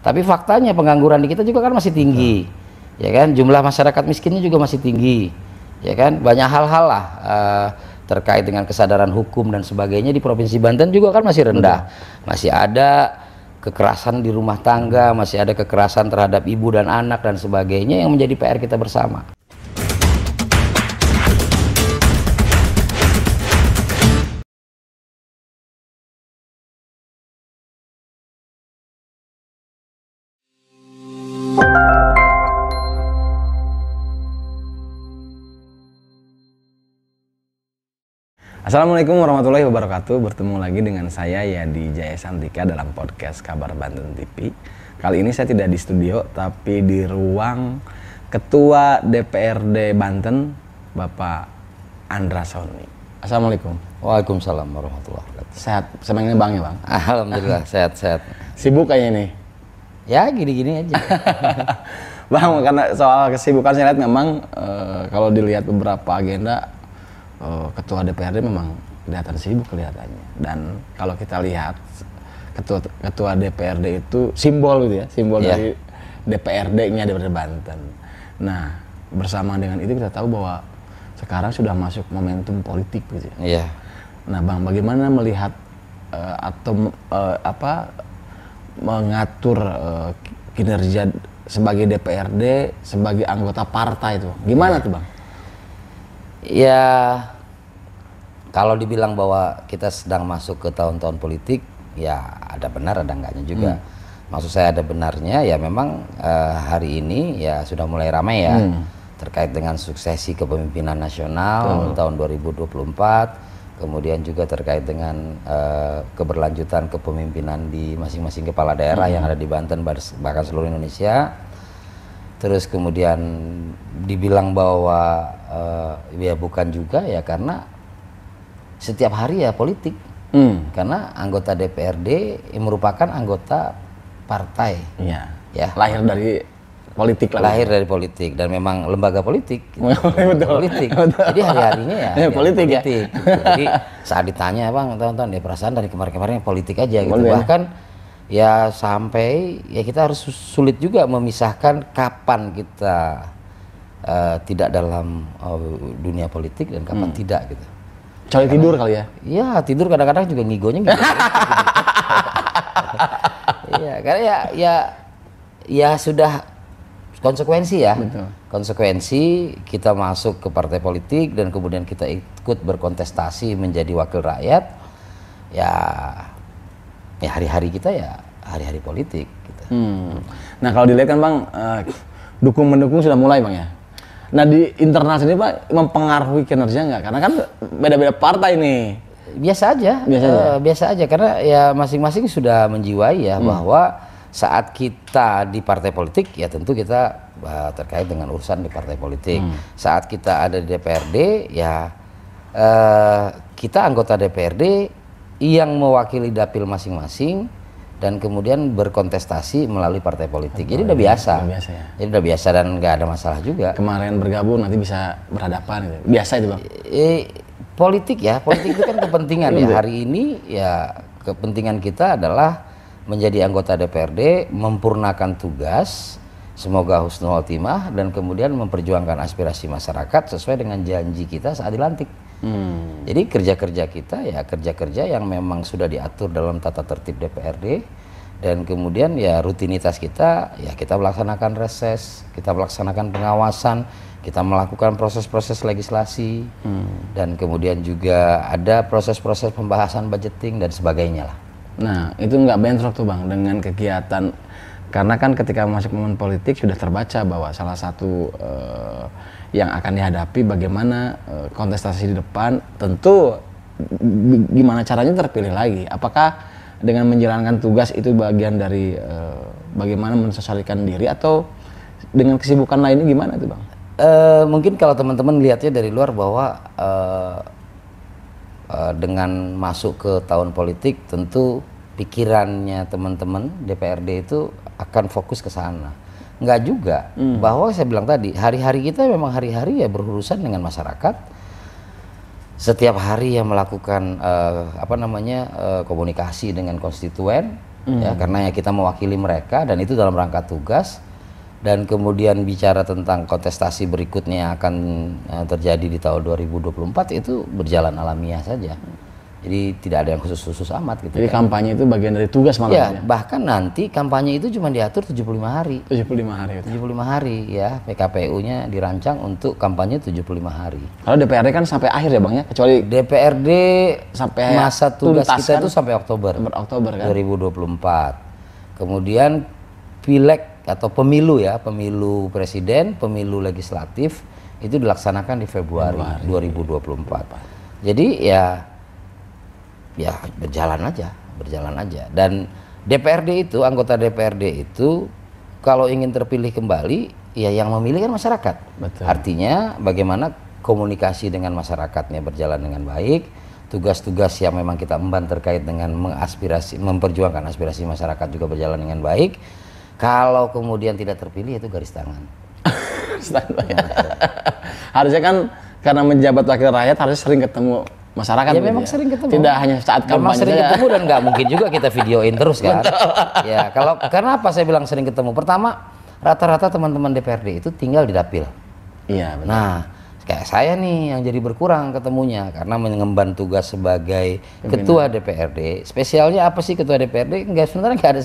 Tapi faktanya pengangguran di kita juga kan masih tinggi, ya kan? Jumlah masyarakat miskinnya juga masih tinggi, ya kan? Banyak hal-hal lah terkait dengan kesadaran hukum dan sebagainya di Provinsi Banten juga kan masih rendah. Masih ada kekerasan di rumah tangga, masih ada kekerasan terhadap ibu dan anak dan sebagainya yang menjadi PR kita bersama. Assalamualaikum warahmatullahi wabarakatuh. Bertemu lagi dengan saya Yadi Jaya Santika dalam podcast Kabar Banten TV. Kali ini saya tidak di studio tapi di ruang Ketua DPRD Banten, Bapak Andra Soni. Assalamualaikum. Waalaikumsalam warahmatullahi wabarakatuh. Sehat, senangnya Bang ya Bang? Alhamdulillah sehat-sehat. Sibuk kayaknya nih? Ya gini-gini aja. Bang, karena soal kesibukan saya lihat memang kalau dilihat beberapa agenda Ketua DPRD memang kelihatan sibuk kelihatannya. Dan kalau kita lihat ketua DPRD itu simbol gitu ya, simbol dari DPRD-nya DPRD Banten. Nah, bersama dengan itu kita tahu bahwa sekarang sudah masuk momentum politik gitu ya. Iya. Nah, Bang, bagaimana melihat mengatur kinerja sebagai DPRD, sebagai anggota partai itu? Gimana tuh, Bang? Ya, kalau dibilang bahwa kita sedang masuk ke tahun-tahun politik, ya ada benar ada enggaknya juga. Maksud saya ada benarnya, ya memang hari ini ya sudah mulai ramai ya terkait dengan suksesi kepemimpinan nasional tahun 2024, kemudian juga terkait dengan keberlanjutan kepemimpinan di masing-masing kepala daerah yang ada di Banten bahkan seluruh Indonesia. Terus kemudian dibilang bahwa ya bukan juga ya karena setiap hari ya politik. Karena anggota DPRD merupakan anggota partai. Iya. Ya. Lahir dari politik lah. Lahir dari politik dan memang lembaga politik. Betul. Politik. Betul. Jadi hari-harinya ya politik ya. Jadi saat ditanya, Bang, tonton ya perasaan dari kemarin-kemarin politik aja gitu. Boleh. Bahkan ya sampai ya kita harus sulit juga memisahkan kapan kita tidak dalam dunia politik dan kapan tidak gitu. Cari tidur kali ya? Iya, tidur kadang-kadang juga ngigonya gitu. Iya, karena ya sudah konsekuensi ya. Betul. Konsekuensi kita masuk ke partai politik dan kemudian kita ikut berkontestasi menjadi wakil rakyat. Ya hari-hari kita ya hari-hari politik gitu. Nah, kalau dilihat kan Bang, dukung-mendukung sudah mulai Bang ya. Nah, di internal sendiri Pak mempengaruhi kinerja nggak? Karena kan beda-beda partai nih. Biasa aja karena ya masing-masing sudah menjiwai ya bahwa saat kita di partai politik ya tentu kita terkait dengan urusan di partai politik. Saat kita ada di DPRD ya kita anggota DPRD yang mewakili dapil masing-masing dan kemudian berkontestasi melalui partai politik. Jadi udah biasa. Ya. Jadi udah biasa dan nggak ada masalah juga. Kemarin bergabung nanti bisa berhadapan gitu. Biasa itu Bang. Politik itu kan kepentingan ya. Hari ini ya kepentingan kita adalah menjadi anggota DPRD, memurnakan tugas, semoga husnul khotimah dan kemudian memperjuangkan aspirasi masyarakat sesuai dengan janji kita saat dilantik. Jadi kerja-kerja kita ya kerja-kerja yang memang sudah diatur dalam tata tertib DPRD dan kemudian ya rutinitas kita ya kita melaksanakan reses, kita melaksanakan pengawasan, kita melakukan proses-proses legislasi dan kemudian juga ada proses-proses pembahasan budgeting dan sebagainya lah. Nah, itu nggak bentrok tuh Bang dengan kegiatan, karena kan ketika masuk momen politik sudah terbaca bahwa salah satu yang akan dihadapi bagaimana kontestasi di depan, tentu gimana caranya terpilih lagi. Apakah dengan menjalankan tugas itu bagian dari bagaimana mensosialisasikan diri atau dengan kesibukan lainnya gimana tuh Bang? Mungkin kalau teman-teman lihatnya dari luar bahwa dengan masuk ke tahun politik tentu pikirannya teman-teman DPRD itu akan fokus ke sana. Enggak juga, bahwa saya bilang tadi hari-hari kita memang hari-hari ya berurusan dengan masyarakat. Setiap hari yang melakukan komunikasi dengan konstituen ya, karena ya kita mewakili mereka dan itu dalam rangka tugas. Dan kemudian bicara tentang kontestasi berikutnya akan terjadi di tahun 2024 itu berjalan alamiah saja. Jadi tidak ada yang khusus-khusus amat gitu. Jadi kampanye itu bagian dari tugas malah ya. Bahkan nanti kampanye itu cuma diatur 75 hari. 75 hari. 75 hari ya, PKPU-nya dirancang untuk kampanye 75 hari. Kalau DPRD kan sampai akhir ya Bang ya, kecuali DPRD sampai masa tugas kita kan? itu sampai Oktober Oktober kan 2024. Kemudian pileg atau pemilu ya, pemilu presiden, pemilu legislatif itu dilaksanakan di Februari 2024. Jadi ya berjalan aja. Dan DPRD itu, anggota DPRD itu kalau ingin terpilih kembali, ya yang memilih kan masyarakat. Betul. Artinya bagaimana komunikasi dengan masyarakatnya berjalan dengan baik, tugas-tugas yang memang kita emban terkait dengan memperjuangkan aspirasi masyarakat juga berjalan dengan baik. Kalau kemudian tidak terpilih itu garis tangan. Harusnya kan karena menjabat wakil rakyat harus sering ketemu masyarakat. Ya memang sering ketemu. Tidak hanya saat kampanye. Memang sering ketemu dan nggak mungkin juga kita videoin terus kan. Ya karena apa saya bilang sering ketemu? Pertama, rata-rata teman-teman DPRD itu tinggal di dapil. Iya benar. Nah, kayak saya nih yang jadi berkurang ketemunya karena mengemban tugas sebagai ketua DPRD. Spesialnya apa sih ketua DPRD? Sebenarnya nggak ada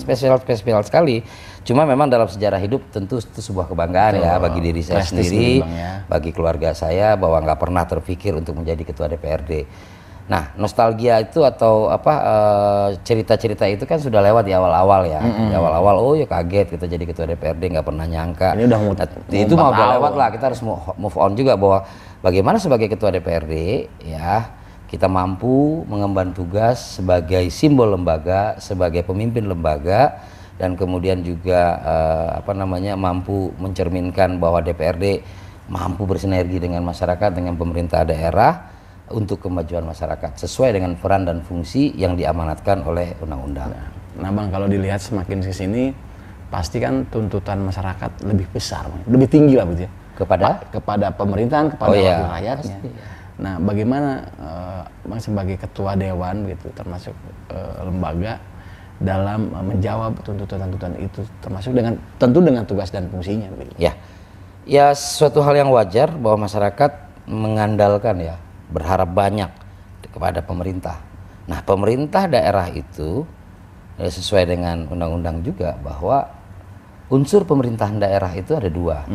spesial sekali. Cuma memang dalam sejarah hidup tentu itu sebuah kebanggaan ya bagi diri saya sendiri, bagi keluarga saya bahwa nggak pernah terpikir untuk menjadi ketua DPRD. Nah, nostalgia itu atau cerita-cerita itu kan sudah lewat di awal-awal ya. Di awal-awal, oh ya kaget kita jadi ketua DPRD, nggak pernah nyangka. Ini udah itu mau udah lewat lah, kita harus move on juga bahwa bagaimana sebagai ketua DPRD ya kita mampu mengemban tugas sebagai simbol lembaga, sebagai pemimpin lembaga, dan kemudian juga mampu mencerminkan bahwa DPRD mampu bersinergi dengan masyarakat, dengan pemerintah daerah untuk kemajuan masyarakat sesuai dengan peran dan fungsi yang diamanatkan oleh undang-undang. Nah Bang, kalau dilihat semakin ke sini pasti kan tuntutan masyarakat lebih besar, lebih tinggi lah begitu ya. Kepada pemerintahan, kepada wakil rakyatnya. Pasti, ya. Nah, bagaimana Bang sebagai ketua dewan gitu termasuk lembaga dalam menjawab tuntutan-tuntutan itu termasuk tentu dengan tugas dan fungsinya begitu. Ya suatu hal yang wajar bahwa masyarakat mengandalkan ya, berharap banyak kepada pemerintah. Nah, pemerintah daerah itu sesuai dengan undang-undang juga bahwa unsur pemerintahan daerah itu ada dua,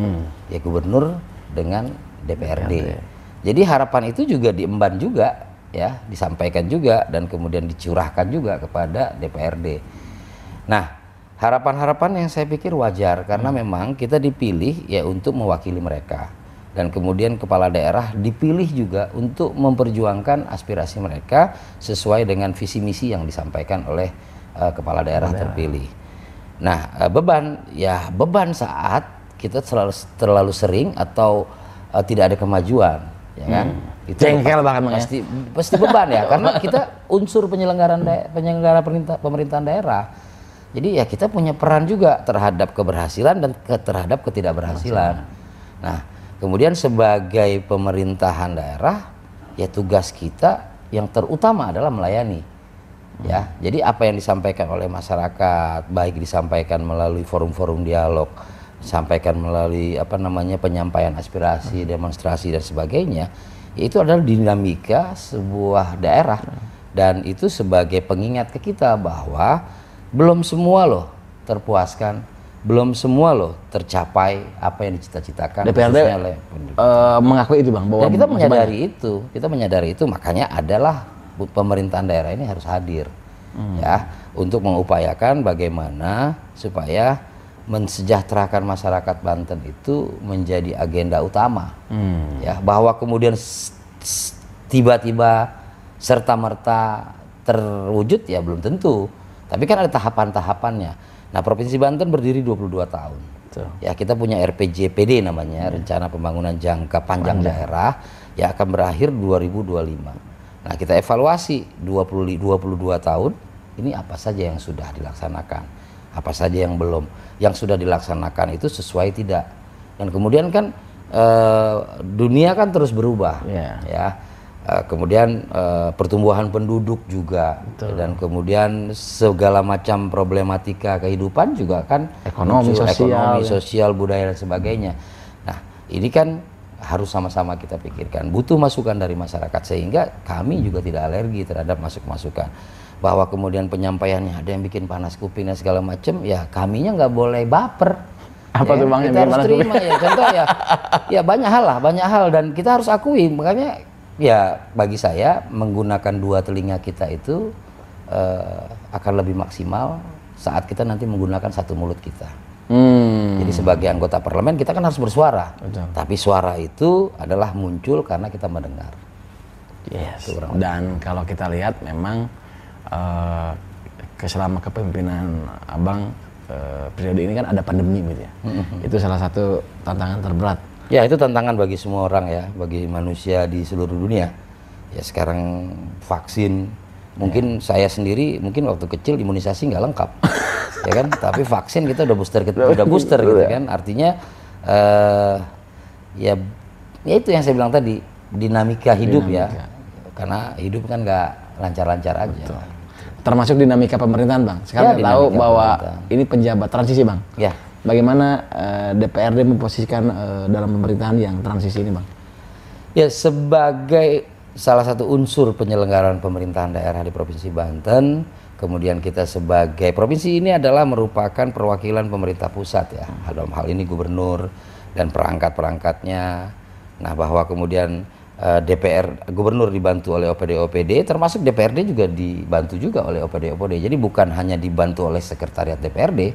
ya gubernur dengan DPRD. Jadi harapan itu juga diemban juga, ya disampaikan juga dan kemudian dicurahkan juga kepada DPRD. Nah, harapan-harapan yang saya pikir wajar karena memang kita dipilih ya untuk mewakili mereka. Dan kemudian kepala daerah dipilih juga untuk memperjuangkan aspirasi mereka sesuai dengan visi misi yang disampaikan oleh kepala daerah terpilih. Nah, beban saat kita terlalu sering atau tidak ada kemajuan, ya kan? Itu jengkel bahkan pasti beban ya, karena kita unsur penyelenggara pemerintahan daerah. Jadi ya kita punya peran juga terhadap keberhasilan dan terhadap ketidakberhasilan. Nah, kemudian sebagai pemerintahan daerah, ya tugas kita yang terutama adalah melayani. Ya, jadi apa yang disampaikan oleh masyarakat, baik disampaikan melalui forum-forum dialog, disampaikan melalui penyampaian aspirasi, demonstrasi dan sebagainya, itu adalah dinamika sebuah daerah dan itu sebagai pengingat ke kita bahwa belum semua loh terpuaskan. Belum semua loh tercapai apa yang dicita-citakan. DPRD mengakui itu Bang, bahwa kita menyadari itu, makanya adalah pemerintahan daerah ini harus hadir ya untuk mengupayakan bagaimana supaya mensejahterakan masyarakat Banten itu menjadi agenda utama. Ya, bahwa kemudian tiba-tiba serta-merta terwujud ya belum tentu. Tapi kan ada tahapan-tahapannya. Nah, Provinsi Banten berdiri 22 tahun. Betul. Ya, kita punya RPJPD namanya, Rencana Pembangunan Jangka Panjang Daerah, yang akan berakhir 2025. Nah, kita evaluasi 22 tahun, ini apa saja yang sudah dilaksanakan, apa saja yang belum. Yang sudah dilaksanakan itu sesuai tidak. Dan kemudian kan dunia kan terus berubah, ya. kemudian pertumbuhan penduduk juga, dan kemudian segala macam problematika kehidupan juga kan, ekonomi, sosial, budaya dan sebagainya. Nah, ini kan harus sama-sama kita pikirkan, butuh masukan dari masyarakat, sehingga kami juga tidak alergi terhadap masukan. Bahwa kemudian penyampaiannya ada yang bikin panas kuping dan segala macam, ya kaminya nggak boleh baper. Apa tuh Bang? Kita harus terima ya, contoh ya banyak hal dan kita harus akui. Makanya ya bagi saya menggunakan dua telinga kita itu akan lebih maksimal saat kita nanti menggunakan satu mulut kita. Jadi sebagai anggota parlemen kita kan harus bersuara. Betul. Tapi suara itu adalah muncul karena kita mendengar. Yes. Dan kalau kita lihat memang selama kepemimpinan Abang periode ini kan ada pandemi gitu ya. Itu salah satu tantangan terberat. Ya, itu tantangan bagi semua orang ya, bagi manusia di seluruh dunia. Ya sekarang vaksin, mungkin saya sendiri mungkin waktu kecil imunisasi nggak lengkap, ya kan? Tapi vaksin kita udah booster gitu kan. Artinya ya itu yang saya bilang tadi, dinamika hidup ya. Karena hidup kan nggak lancar-lancar aja. Betul. Termasuk dinamika pemerintahan Bang. Sekarang ya, tahu bahwa ini penjabat transisi Bang. Ya. Bagaimana DPRD memposisikan dalam pemerintahan yang transisi ini Bang? Ya, sebagai salah satu unsur penyelenggaraan pemerintahan daerah di Provinsi Banten, kemudian kita sebagai provinsi ini adalah merupakan perwakilan pemerintah pusat ya. Dalam hal ini gubernur dan perangkat-perangkatnya. Nah, bahwa kemudian gubernur dibantu oleh OPD, termasuk DPRD juga dibantu juga oleh OPD. Jadi bukan hanya dibantu oleh sekretariat DPRD.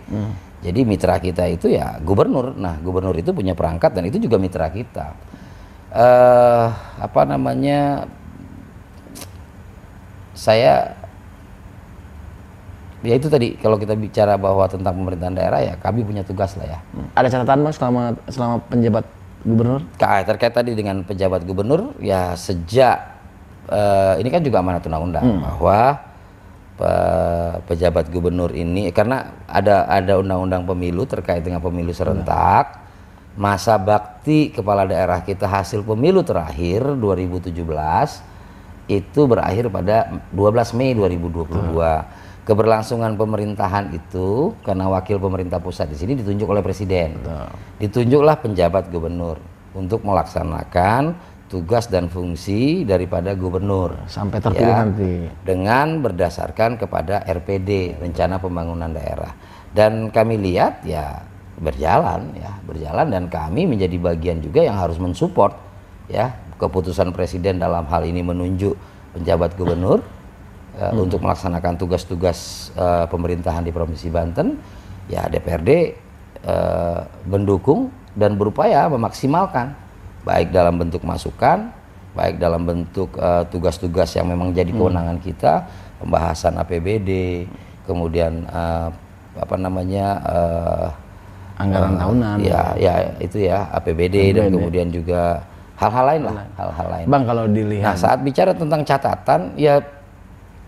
Jadi mitra kita itu ya gubernur. Nah, gubernur itu punya perangkat dan itu juga mitra kita. Saya ya itu tadi, kalau kita bicara bahwa tentang pemerintahan daerah ya kami punya tugas lah ya. Ada catatan Bang selama penjabat gubernur? Terkait tadi dengan pejabat gubernur ya, sejak ini kan juga amanat undang-undang bahwa pejabat gubernur ini, karena ada undang-undang pemilu terkait dengan pemilu serentak, masa bakti kepala daerah kita hasil pemilu terakhir 2017 itu berakhir pada 12 Mei 2022. Keberlangsungan pemerintahan itu karena wakil pemerintah pusat di sini ditunjuk oleh presiden. Ditunjuklah penjabat gubernur untuk melaksanakan tugas dan fungsi daripada gubernur sampai terpilih nanti, dengan berdasarkan kepada RPD, rencana pembangunan daerah. Dan kami lihat ya berjalan dan kami menjadi bagian juga yang harus mensupport ya keputusan presiden dalam hal ini menunjuk penjabat gubernur untuk melaksanakan tugas-tugas pemerintahan di Provinsi Banten. Ya DPRD mendukung dan berupaya memaksimalkan, baik dalam bentuk masukan, baik dalam bentuk tugas-tugas yang memang jadi kewenangan kita, pembahasan APBD, kemudian anggaran tahunan. Ya itu ya APBD dan kemudian juga hal-hal lain lah, hal-hal lain. Bang, kalau dilihat. Nah, saat bicara tentang catatan, ya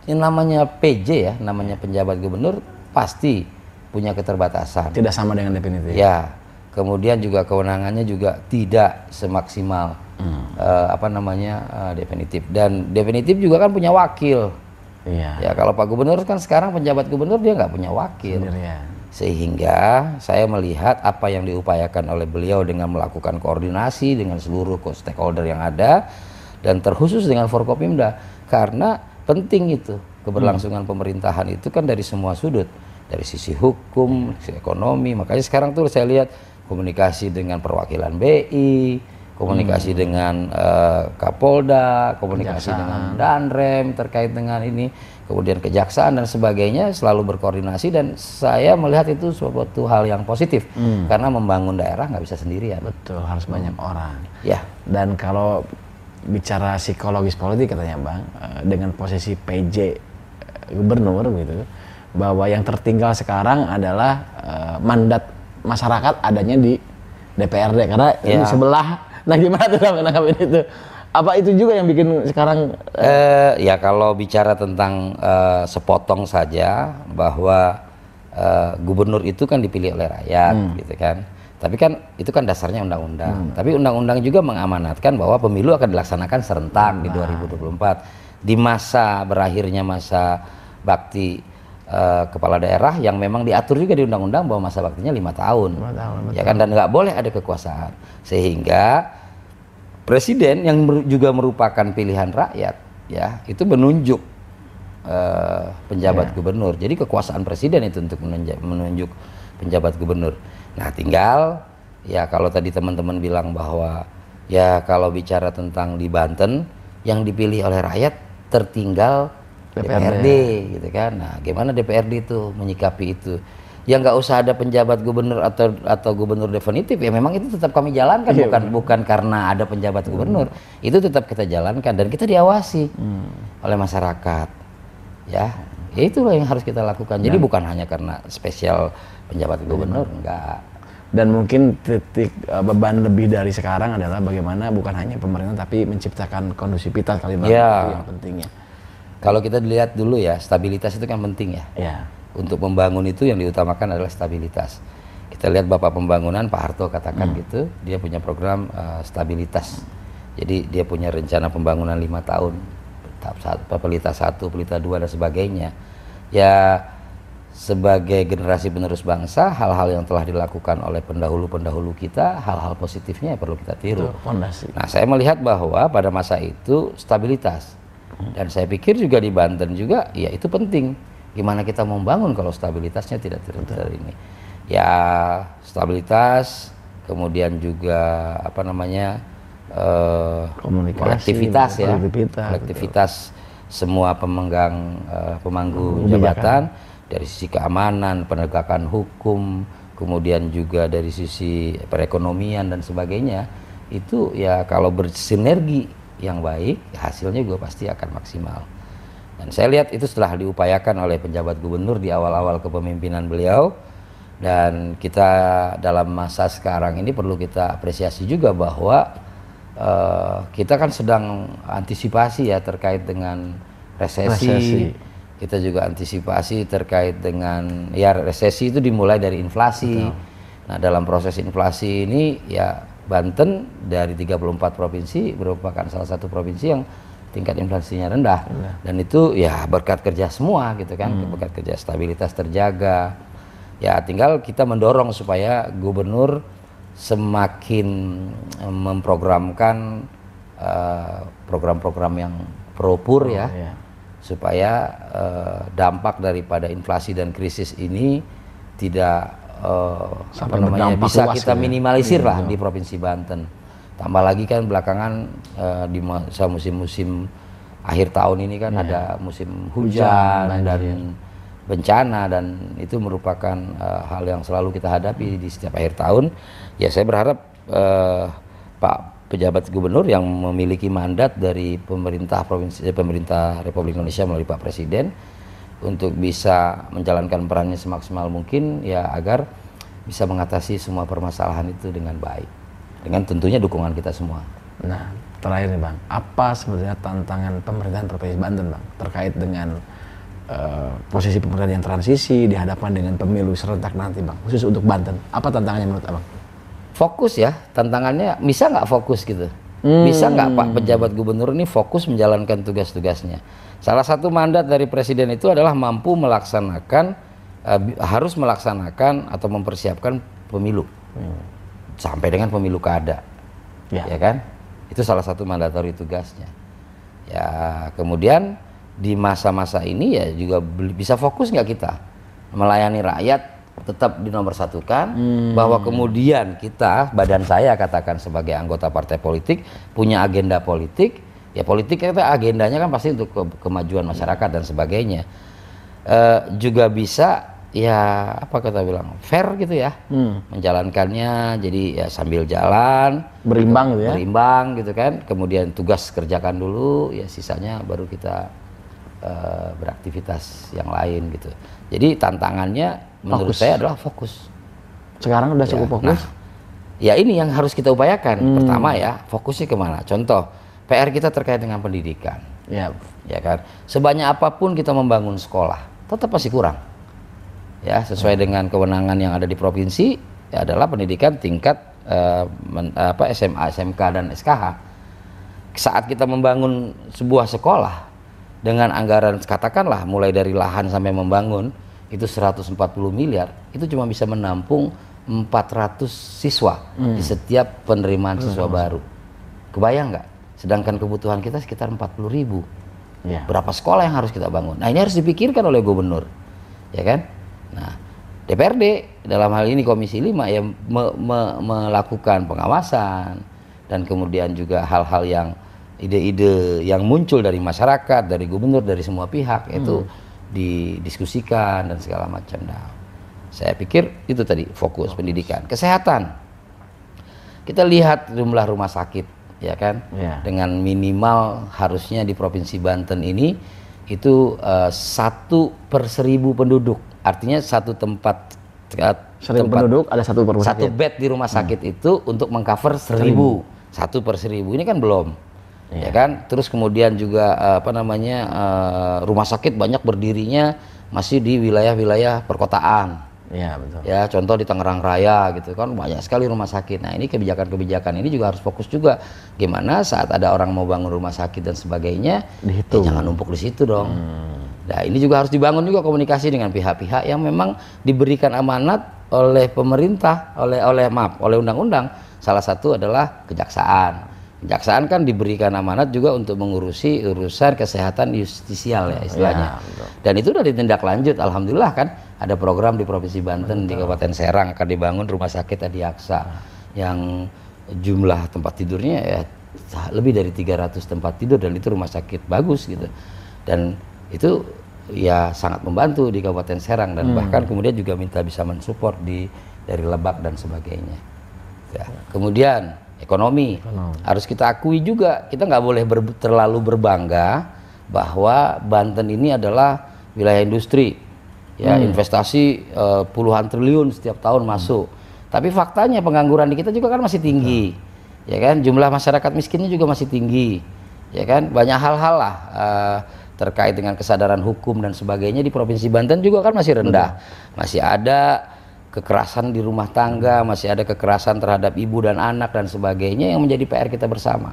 ini namanya PJ ya, namanya penjabat gubernur pasti punya keterbatasan. Tidak sama dengan definitif. Ya, kemudian juga kewenangannya juga tidak semaksimal definitif. Dan definitif juga kan punya wakil. Iya. Ya, kalau Pak Gubernur kan sekarang penjabat gubernur dia nggak punya wakil. Sendirian. Sehingga saya melihat apa yang diupayakan oleh beliau dengan melakukan koordinasi dengan seluruh stakeholder yang ada dan terkhusus dengan Forkopimda, karena penting itu keberlangsungan pemerintahan itu kan dari semua sudut, dari sisi hukum, sisi ekonomi. Makanya sekarang tuh saya lihat komunikasi dengan perwakilan BI, komunikasi dengan Kapolda, komunikasi dengan Danrem terkait dengan ini, kemudian kejaksaan dan sebagainya, selalu berkoordinasi, dan saya melihat itu suatu hal yang positif karena membangun daerah nggak bisa sendirian. Betul, harus banyak orang. Ya. Dan kalau bicara psikologis politik katanya Bang, dengan posisi PJ gubernur gitu, bahwa yang tertinggal sekarang adalah mandat masyarakat adanya di DPRD karena ini sebelah. Nah, gimana tuh menanggapi itu? Apa itu juga yang bikin sekarang ya kalau bicara tentang sepotong saja bahwa gubernur itu kan dipilih oleh rakyat gitu kan. Tapi kan itu kan dasarnya undang-undang. Tapi undang-undang juga mengamanatkan bahwa pemilu akan dilaksanakan serentak di 2024 di masa berakhirnya masa bakti kepala daerah yang memang diatur juga di undang-undang bahwa masa baktinya 5 tahun. 5 tahun, Ya kan, dan nggak boleh ada kekuasaan. Sehingga presiden yang juga merupakan pilihan rakyat ya itu menunjuk penjabat gubernur. Jadi kekuasaan presiden itu untuk menunjuk penjabat gubernur. Nah, tinggal ya kalau tadi teman-teman bilang bahwa ya kalau bicara tentang di Banten yang dipilih oleh rakyat tertinggal DPRD gitu kan. Nah, gimana DPRD itu menyikapi itu? Ya nggak usah ada penjabat gubernur atau gubernur definitif, ya memang itu tetap kami jalankan, bukan karena ada penjabat gubernur. Itu tetap kita jalankan dan kita diawasi oleh masyarakat. Ya, itulah yang harus kita lakukan. Jadi bukan hanya karena spesial penjabat gubernur, enggak. Dan mungkin titik beban lebih dari sekarang adalah bagaimana bukan hanya pemerintah tapi menciptakan kondusivitas kali yang pentingnya. Kalau kita dilihat dulu ya, stabilitas itu kan penting ya. Ya. Untuk membangun itu yang diutamakan adalah stabilitas. Kita lihat Bapak Pembangunan Pak Harto katakan gitu, dia punya program stabilitas. Jadi dia punya rencana pembangunan 5 tahun, tahap 1, pelita 1, pelita 2 dan sebagainya. Ya sebagai generasi penerus bangsa, hal-hal yang telah dilakukan oleh pendahulu-pendahulu kita, hal-hal positifnya perlu kita tiru. Nah, saya melihat bahwa pada masa itu stabilitas. Dan saya pikir juga di Banten juga, ya itu penting. Gimana kita membangun kalau stabilitasnya tidak ini? Ya stabilitas, kemudian juga apa namanya kolektivitas ya, kolektivitas semua pemangku jabatan dari sisi keamanan, penegakan hukum, kemudian juga dari sisi perekonomian dan sebagainya. Itu ya kalau bersinergi yang baik, hasilnya juga pasti akan maksimal. Dan saya lihat itu setelah diupayakan oleh penjabat gubernur di awal-awal kepemimpinan beliau, dan kita dalam masa sekarang ini perlu kita apresiasi juga bahwa kita kan sedang antisipasi ya terkait dengan resesi. Kita juga antisipasi terkait dengan ya resesi itu dimulai dari inflasi. Nah, dalam proses inflasi ini ya Banten dari 34 provinsi merupakan salah satu provinsi yang tingkat inflasinya rendah. Dan itu ya berkat kerja semua gitu kan, berkat kerja, stabilitas terjaga. Ya tinggal kita mendorong supaya gubernur semakin memprogramkan program-program yang pro-pur supaya dampak daripada inflasi dan krisis ini tidak bisa kita minimalisir lah di Provinsi Banten. Tambah lagi kan belakangan di masa musim-musim akhir tahun ini kan ada musim hujan dan bencana, dan itu merupakan hal yang selalu kita hadapi di setiap akhir tahun. Ya saya berharap Pak pejabat gubernur yang memiliki mandat dari pemerintah Republik Indonesia melalui Pak Presiden untuk bisa menjalankan perannya semaksimal mungkin ya agar bisa mengatasi semua permasalahan itu dengan baik, dengan tentunya dukungan kita semua. Nah, terakhir nih Bang, apa sebenarnya tantangan pemerintahan Provinsi Banten Bang terkait dengan posisi pemerintahan yang transisi dihadapkan dengan pemilu serentak nanti Bang, khusus untuk Banten, apa tantangannya menurut Abang? Fokus ya, tantangannya bisa nggak fokus gitu, bisa nggak Pak pejabat gubernur ini fokus menjalankan tugas-tugasnya. Salah satu mandat dari presiden itu adalah mampu melaksanakan, harus melaksanakan atau mempersiapkan pemilu sampai dengan pemilu kada, ya kan? Itu salah satu mandatori tugasnya. Ya kemudian di masa-masa ini ya juga bisa fokus nggak kita melayani rakyat, tetap dinomorsatukan, bahwa kemudian kita, badan saya katakan sebagai anggota partai politik punya agenda politik. Ya politik kita agendanya kan pasti untuk kemajuan masyarakat dan sebagainya. Juga bisa ya apa kita bilang fair gitu ya, menjalankannya. Jadi ya sambil jalan berimbang gitu ya, berimbang gitu kan. Kemudian tugas kerjakan dulu, ya sisanya baru kita beraktivitas yang lain gitu. Jadi tantangannya menurut saya adalah fokus. Sekarang udah cukup fokus. Nah, ya ini yang harus kita upayakan. Pertama ya fokusnya kemana? Contoh PR kita terkait dengan pendidikan, ya kan. Sebanyak apapun kita membangun sekolah, tetap masih kurang. Ya, sesuai dengan kewenangan yang ada di provinsi, adalah pendidikan tingkat SMA, SMK dan SKH. Saat kita membangun sebuah sekolah dengan anggaran katakanlah mulai dari lahan sampai membangun itu 140 miliar, itu cuma bisa menampung 400 siswa di setiap penerimaan siswa baru. Kebayang nggak? Sedangkan kebutuhan kita sekitar 40.000. Berapa sekolah yang harus kita bangun? Nah, ini harus dipikirkan oleh gubernur, ya kan? Nah, DPRD dalam hal ini Komisi 5 ya melakukan pengawasan dan kemudian juga hal-hal yang ide-ide yang muncul dari masyarakat, dari gubernur, dari semua pihak itu didiskusikan dan segala macam. Nah, saya pikir itu tadi fokus pendidikan. Kesehatan, kita lihat jumlah rumah sakit, ya kan, dengan minimal harusnya di Provinsi Banten ini itu 1/1000 penduduk, artinya satu tempat 1000 penduduk ada satu rumah satu sakit. bed di rumah sakit itu untuk mengcover 1000, 1/1000 ini kan belum, ya kan. Terus kemudian juga rumah sakit banyak berdirinya masih di wilayah-wilayah perkotaan. Iya, betul. Ya, contoh di Tangerang Raya gitu kan banyak sekali rumah sakit. Nah, ini kebijakan-kebijakan ini juga harus fokus juga gimana saat ada orang mau bangun rumah sakit dan sebagainya, jangan numpuk di situ dong. Nah, ini juga harus dibangun juga komunikasi dengan pihak-pihak yang memang diberikan amanat oleh pemerintah, oleh undang-undang. Salah satu adalah kejaksaan. Kejaksaan kan diberikan amanat juga untuk mengurusi urusan kesehatan justisial ya istilahnya. Dan itu sudah ditindaklanjut, alhamdulillah kan ada program di Provinsi Banten di Kabupaten Serang akan dibangun rumah sakit Adiaksa yang jumlah tempat tidurnya ya lebih dari 300 tempat tidur dan itu rumah sakit bagus gitu. Dan itu ya sangat membantu di Kabupaten Serang dan bahkan kemudian juga minta bisa mensupport dari Lebak dan sebagainya. Ya. Kemudian ekonomi harus kita akui juga, kita nggak boleh terlalu berbangga bahwa Banten ini adalah wilayah industri, ya investasi puluhan triliun setiap tahun masuk. Tapi faktanya pengangguran di kita juga kan masih tinggi, ya kan. Jumlah masyarakat miskinnya juga masih tinggi, ya kan. Banyak hal-hal lah terkait dengan kesadaran hukum dan sebagainya di Provinsi Banten juga kan masih rendah, masih ada kekerasan di rumah tangga, masih ada kekerasan terhadap ibu dan anak dan sebagainya yang menjadi PR kita bersama.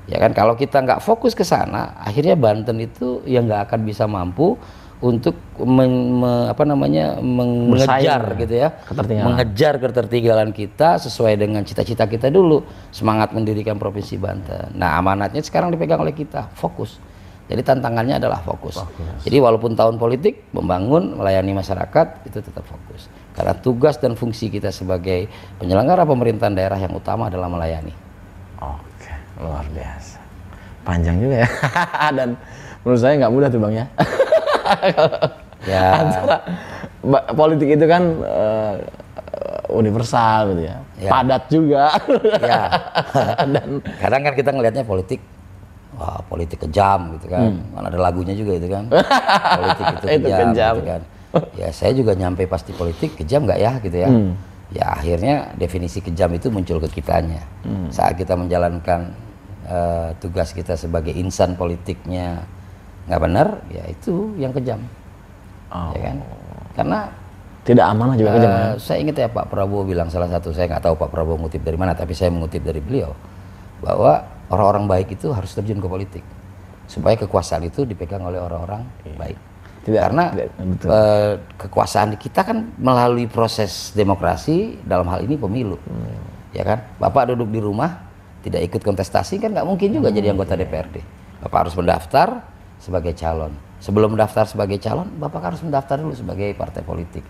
Ya kan, kalau kita nggak fokus ke sana, akhirnya Banten itu yang nggak akan bisa mampu untuk mengejar gitu ya, mengejar ketertinggalan kita sesuai dengan cita-cita kita dulu, semangat mendirikan Provinsi Banten. Nah, amanatnya sekarang dipegang oleh kita, fokus. Jadi tantangannya adalah fokus. Jadi walaupun tahun politik, membangun, melayani masyarakat itu tetap fokus. Karena tugas dan fungsi kita sebagai penyelenggara pemerintahan daerah yang utama adalah melayani. Oke, luar biasa. Panjang juga ya. Dan menurut saya nggak mudah tuh Bang ya. Ya. Antara politik itu kan universal gitu ya. Padat juga. Ya. Dan kadang kan kita ngelihatnya politik, wah politik kejam gitu kan. Mana ada lagunya juga itu kan. Politik itu kejam. Gitu kan. Ya saya juga nyampe pasti politik kejam nggak ya gitu ya. Ya akhirnya definisi kejam itu muncul ke kitanya. Saat kita menjalankan tugas kita sebagai insan politiknya nggak benar, ya itu yang kejam. Ya kan? Karena tidak amanah juga kejam. Saya ingat ya Pak Prabowo bilang salah satu, saya nggak tahu Pak Prabowo ngutip dari mana, tapi saya mengutip dari beliau bahwa orang-orang baik itu harus terjun ke politik supaya kekuasaan itu dipegang oleh orang-orang baik. Karena kekuasaan di kita kan melalui proses demokrasi, dalam hal ini pemilu, ya kan. Bapak duduk di rumah tidak ikut kontestasi kan nggak mungkin juga jadi anggota DPRD. Bapak harus mendaftar sebagai calon. Sebelum mendaftar sebagai calon, Bapak harus mendaftar dulu sebagai partai politik.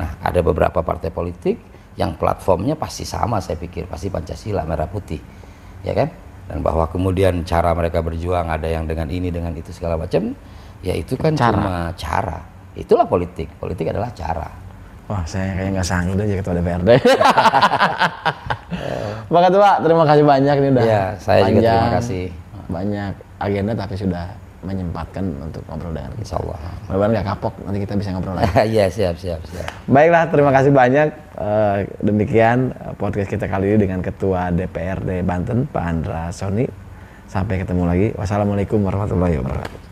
Nah, ada beberapa partai politik yang platformnya pasti sama, saya pikir pasti Pancasila, merah putih, ya kan. Dan bahwa kemudian cara mereka berjuang ada yang dengan ini, dengan itu segala macam. Ya itu kan cuma cara. Itulah politik. Politik adalah cara. Wah, saya kayaknya nggak sanggup aja ketua DPRD. Pak Ketua, terima kasih banyak ini udah. Ya, saya panjang, juga terima kasih. Banyak agenda tapi sudah menyempatkan untuk ngobrol dengan kita. Insya Allah. Mudah-mudahan nggak kapok, nanti kita bisa ngobrol lagi. Iya, siap. Baiklah, terima kasih banyak. Demikian podcast kita kali ini dengan Ketua DPRD Banten, Pak Andra Soni. Sampai ketemu lagi. Wassalamualaikum warahmatullahi wabarakatuh.